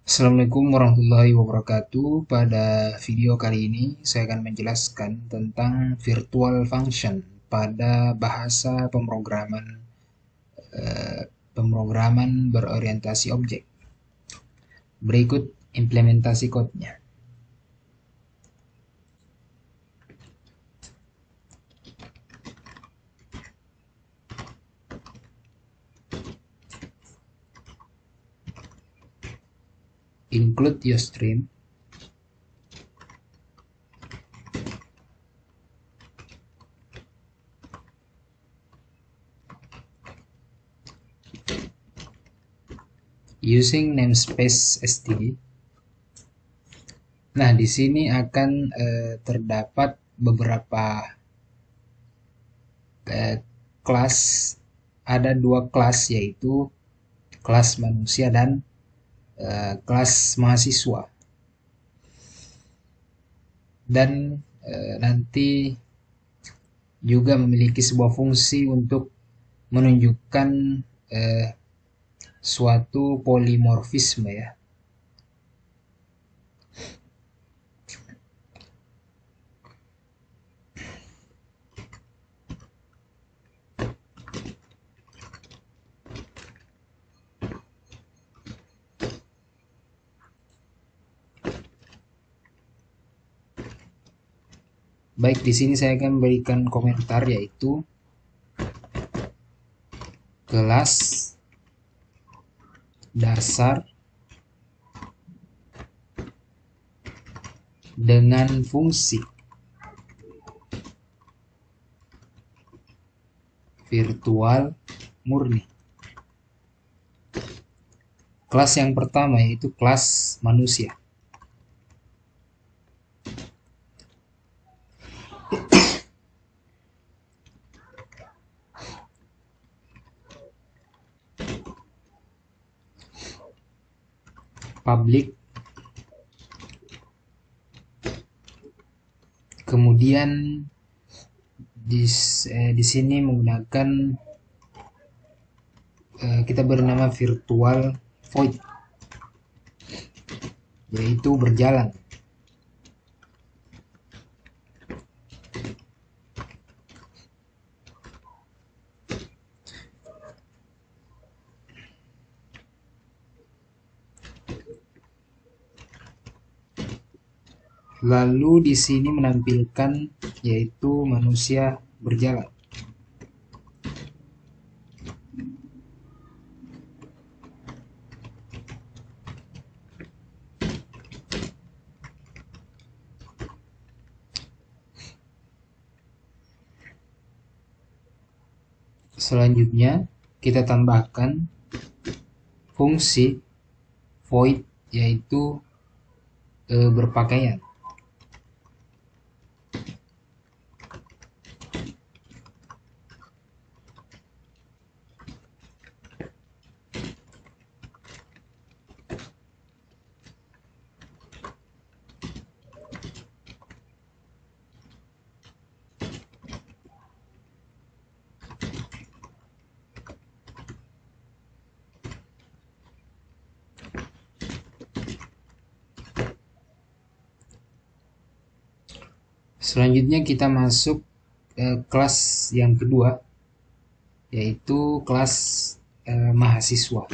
Assalamualaikum warahmatullahi wabarakatuh. Pada video kali ini saya akan menjelaskan tentang virtual function pada bahasa pemrograman berorientasi objek. Berikut implementasi kodenya. Include your stream. Using namespace std. Nah, di sini akan terdapat beberapa kelas. Ada dua kelas, yaitu kelas manusia dan kelas mahasiswa. Dan nanti juga memiliki sebuah fungsi untuk menunjukkan suatu polimorfisme ya. Baik, di sini saya akan berikan komentar, yaitu kelas dasar dengan fungsi virtual murni. Kelas yang pertama yaitu kelas manusia. Public, kemudian di sini menggunakan kita bernama virtual void, yaitu berjalan. Lalu di sini menampilkan yaitu manusia berjalan. Selanjutnya kita tambahkan fungsi void, yaitu berpakaian. Selanjutnya kita masuk kelas yang kedua, yaitu kelas mahasiswa.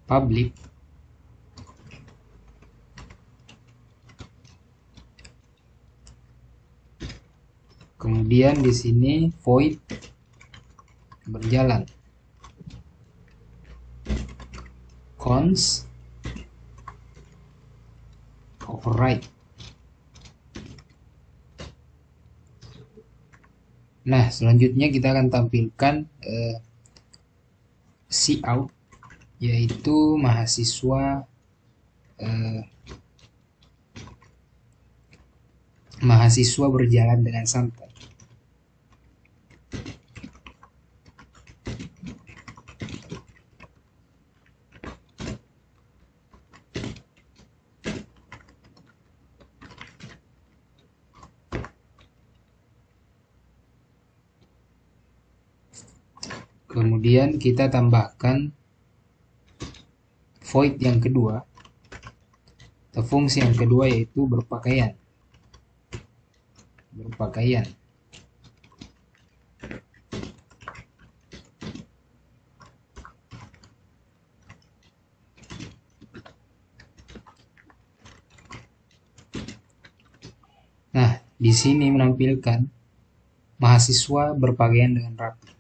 Public, kemudian di sini void berjalan, cons override. Nah, selanjutnya kita akan tampilkan cout, yaitu mahasiswa berjalan dengan santai. Kemudian kita tambahkan void yang kedua, atau fungsi yang kedua, yaitu berpakaian. Nah, di sini menampilkan mahasiswa berpakaian dengan rapi.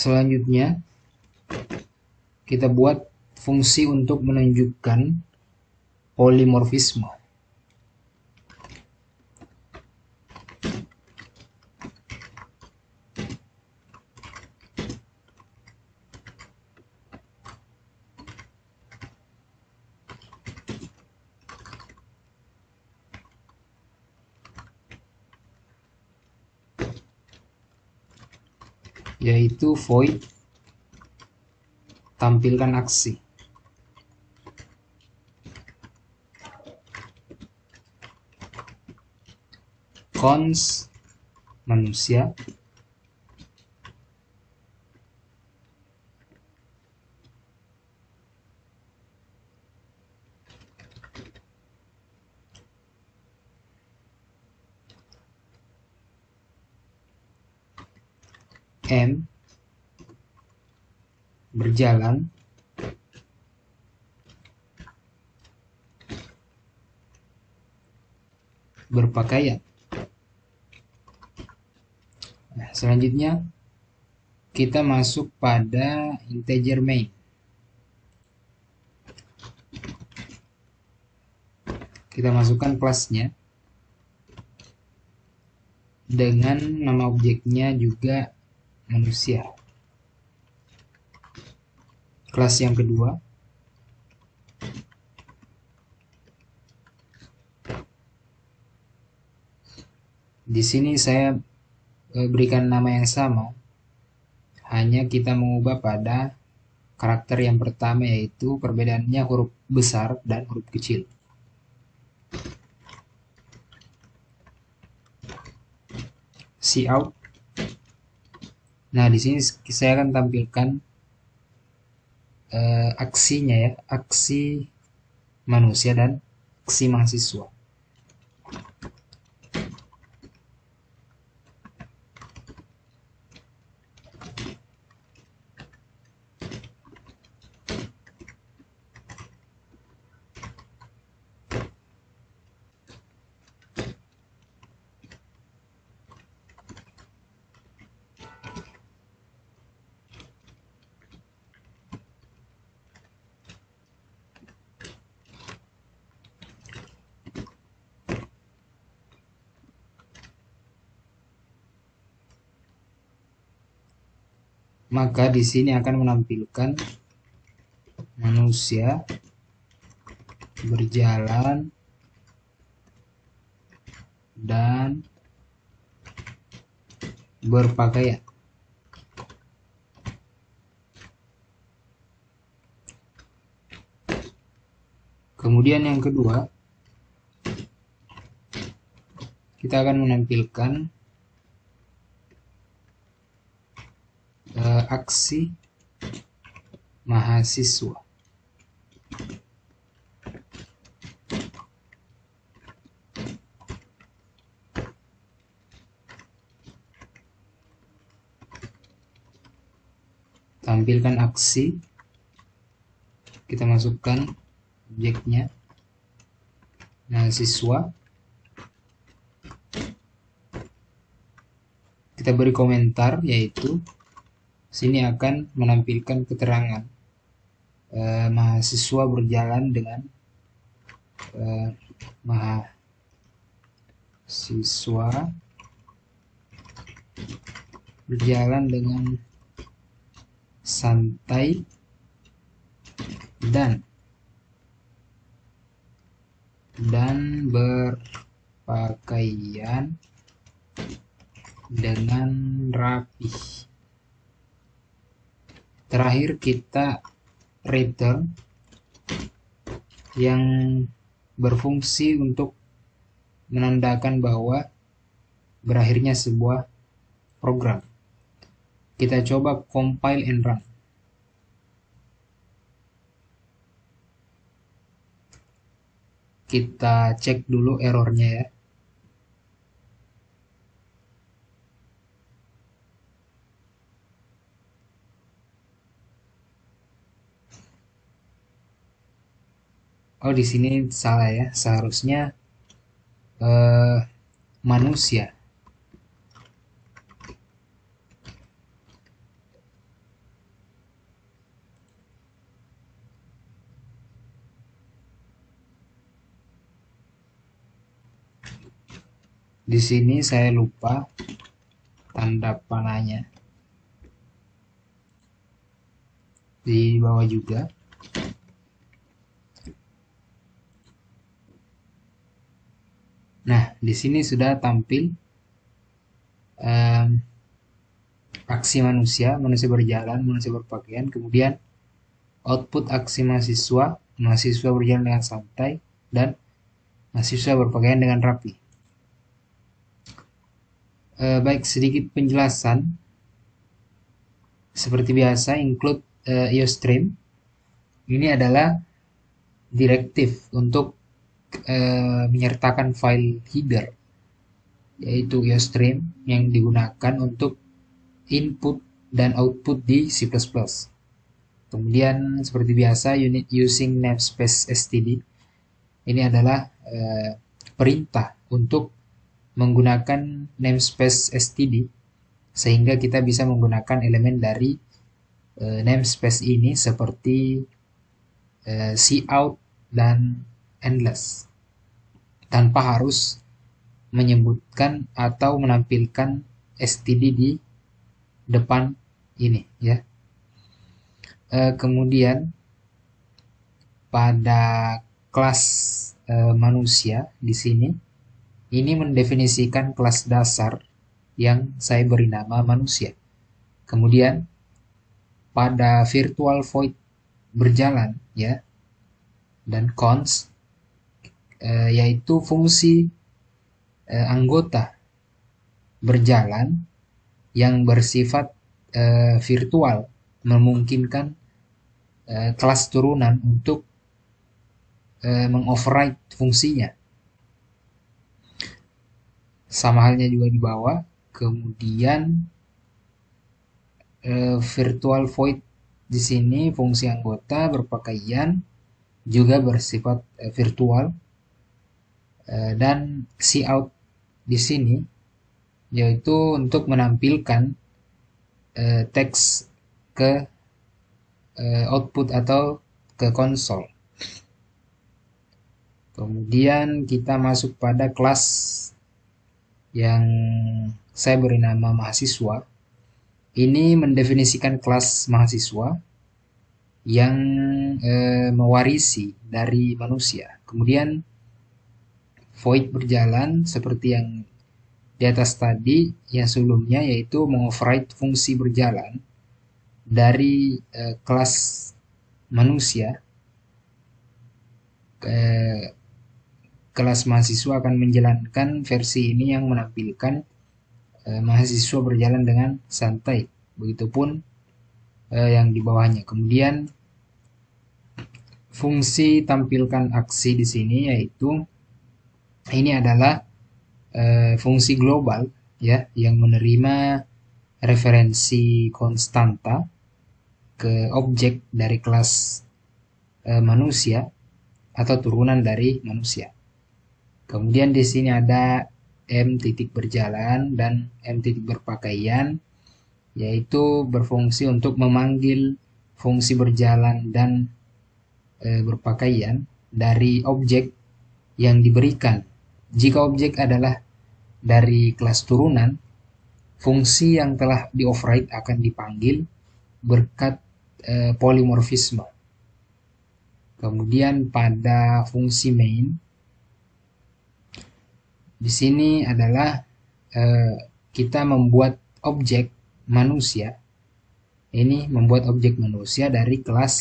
Selanjutnya, kita buat fungsi untuk menunjukkan polimorfisme. Yaitu void tampilkan aksi. Cons manusia, M berjalan, berpakaian. Nah, selanjutnya kita masuk pada integer main. Kita masukkan kelasnya dengan nama objeknya juga manusia. Kelas yang kedua, di sini saya berikan nama yang sama, hanya kita mengubah pada karakter yang pertama, yaitu perbedaannya huruf besar dan huruf kecil. Cout. Nah, di sini saya akan tampilkan aksinya ya, aksi manusia dan aksi mahasiswa. Maka di sini akan menampilkan manusia berjalan dan berpakaian. Kemudian yang kedua, kita akan menampilkan aksi mahasiswa. Tampilkan aksi, kita masukkan objeknya mahasiswa, kita beri komentar, yaitu sini akan menampilkan keterangan mahasiswa berjalan dengan mahasiswa berjalan dengan santai dan dan berpakaian dengan rapi. Terakhir kita return yang berfungsi untuk menandakan bahwa berakhirnya sebuah program. Kita coba compile and run. Kita cek dulu errornya ya. Oh, di sini salah ya. Seharusnya manusia. Di sini saya lupa tanda panahnya. Di bawah juga. Nah, di sini sudah tampil aksi manusia, manusia berjalan, manusia berpakaian, kemudian output aksi mahasiswa, mahasiswa berjalan dengan santai, dan mahasiswa berpakaian dengan rapi. Baik, sedikit penjelasan. Seperti biasa, include IOStream. Ini adalah direktif untuk menyertakan file header, yaitu IOStream yang digunakan untuk input dan output di C++. Kemudian seperti biasa, unit using namespace std. Ini adalah perintah untuk menggunakan namespace std sehingga kita bisa menggunakan elemen dari namespace ini seperti cout dan endless tanpa harus menyebutkan atau menampilkan std di depan ini ya. Kemudian pada kelas manusia di sini ini mendefinisikan kelas dasar yang saya beri nama manusia. Kemudian pada virtual void berjalan ya, dan cons yaitu fungsi anggota berjalan yang bersifat virtual, memungkinkan kelas turunan untuk mengoverride fungsinya. Sama halnya juga di bawah. Kemudian virtual void di sini fungsi anggota berpakaian juga bersifat virtual, dan cout di sini yaitu untuk menampilkan teks ke output atau ke konsol. Kemudian kita masuk pada kelas yang saya beri nama mahasiswa. Ini mendefinisikan kelas mahasiswa yang mewarisi dari manusia. Kemudian void berjalan seperti yang di atas tadi, yang sebelumnya, yaitu mengoverride fungsi berjalan dari kelas manusia. Kelas mahasiswa akan menjalankan versi ini yang menampilkan mahasiswa berjalan dengan santai. Begitupun yang di bawahnya. Kemudian fungsi tampilkan aksi di sini yaitu ini adalah fungsi global ya, yang menerima referensi konstanta ke objek dari kelas manusia atau turunan dari manusia. Kemudian di sini ada m titik berjalan dan m titik berpakaian, yaitu berfungsi untuk memanggil fungsi berjalan dan berpakaian dari objek yang diberikan. Jika objek adalah dari kelas turunan, fungsi yang telah di-override akan dipanggil berkat polymorfisme. Kemudian pada fungsi main, Di sini adalah eh, kita membuat objek manusia. Ini membuat objek manusia dari kelas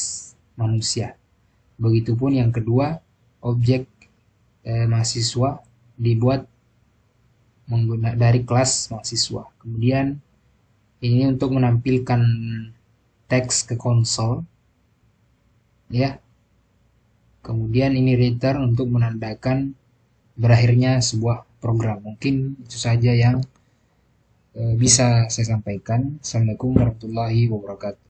manusia. Begitupun yang kedua, objek mahasiswa dibuat dari kelas mahasiswa. Kemudian ini untuk menampilkan teks ke konsol, ya. Kemudian ini return untuk menandakan berakhirnya sebuah program. Mungkin itu saja yang bisa saya sampaikan. Assalamualaikum warahmatullahi wabarakatuh.